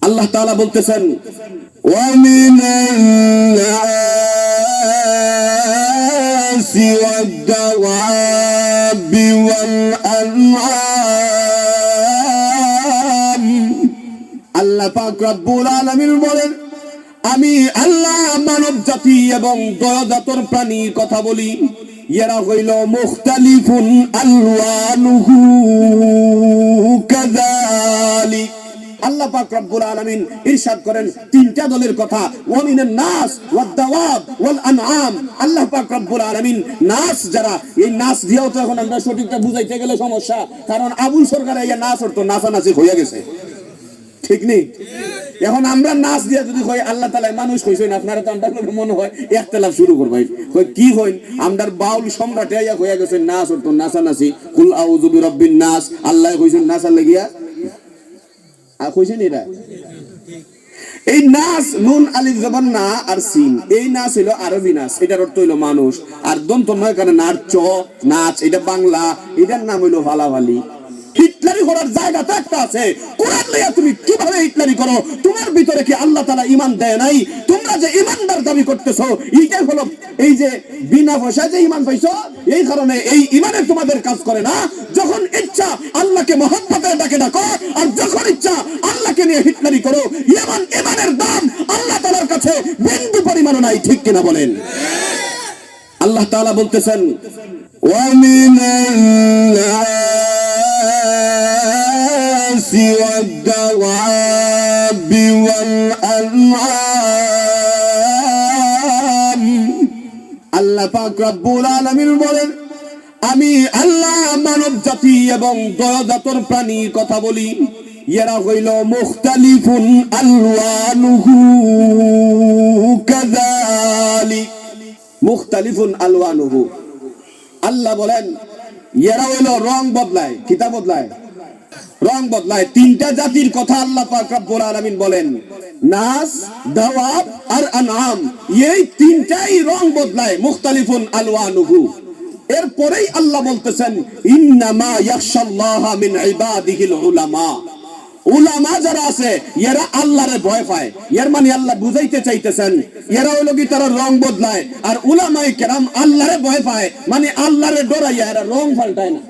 আল্লাহ তাআলা বলতেছেন ওয়া মিনান্নাসি ওয়াদ-দাওয়াবি ওয়াল আনআম। আল্লাহ পাক রব্বুল আলামিন বলেন, আমি আল্লাহ মানব জাতি এবং দয়াদাতর প্রাণীর কথা বলি, এরা হইল মুখতালিফুন আলওয়ানুহু কাযালিক। আল্লাহ পাক রব্বুল আলামিন ইরশাদ করেন তিনটা দলের কথা, ওয়া মিনান নাস ওয়াদ দাওয়াব ওয়াল আনআম। আল্লাহ পাক রব্বুল আলামিন নাস যারা, এই নাস দিয়েও তো এখন আমরা সঠিকটা বুঝাইতে গেলে সমস্যা, কারণ আবুল সরকার এই নাস অর্থ নাচানাচি হয়ে গেছে, ঠিক নেই? এখন আমরা নাচ দিয়া যদি কই আল্লাহ তাআলা মানুষ কইছেন, আপনারা তো আমরা মনে হয় একতলাপ শুরু করবাই, কই কি হইন আমরার বাউল সম্রাট ইয়া হয়ে গেছে নাচ অর্থ নাচানাচি। কুল আউযু বিরাব্বিন নাস, আল্লাহ কইছেন নাচা লাগিয়া আর কইছেন এরা এই নাচ, নুন আলিফ জবর না আর সিন, এই নাচ হইলো আরবি নাচ, এটার অর্থ হইলো মানুষ। আর দন্ত নয় কারণে নাচ, নাচ এটা বাংলা, এটার নাম হইলো ভালাভালি। হিটলারি করার জায়গা তো একটা আছে, কোরআন লইয়া তুমি কিভাবে হিটলারি করো? তোমার ভিতরে কি আল্লাহ তাআলা ঈমান দেয় নাই? তোমরা যে ঈমানদার দাবি করতেছো, এইটাই হলো এই যে বিনা পয়সায় যে ঈমান পাইছো, এই কারণে এই ঈমানের তোমাদের কাজ করে না। যখন ইচ্ছা আল্লাহকে মহব্বতে ডাকে ডাকো, আর যখন ইচ্ছা আল্লাহকে নিয়ে হিটলারি করো। ঈমানের দাম আল্লাহ তাআলার কাছে বিন্দু পরিমাণও নাই, ঠিক কিনা বলেন? আল্লাহ তাআলা বলতেছেন ওয়া মিনান্নাসি ওয়াদ-দাওয়াবি ওয়াল আনআম। আল্লাহ পাক রব্বুল আলামিন বলেন, আমি আল্লাহ মানব জাতি এবং দয়াদাতর প্রাণীর কথা বলি, এরা হইল মুখতালিফুন আলওয়ানুহু কাযালিক। মুখতালিফুন আলওয়ানুহু, আল্লাহ বলেন এরা হইল রং বদলায়, কিতাব বদলায়, রং বদলায়। তিনটা জাতির কথা আল্লাহ পাক রব্বুল আলামিন বলেন, নাস, দাওয়াব আর আনআম, এই তিনটাই রং বদলায়, মুখতালিফুন আলওয়ানুহু। এরপরেই আল্লাহ বলতেছেন ইন্নামা ইয়াখশাল্লাহা মিন ইবাদিহিল উলামা। উলামা যারা আছে এরা আল্লাহরে ভয় পায়, এর মানে আল্লাহ বুঝাইতে চাইতেছেন এরা হইল কি তারা রং বদলায়, আর উলামায়ে কেরাম আল্লাহরে ভয় পায়, মানে আল্লাহরে ডরাইয়া এরা রং পাল্টায় না।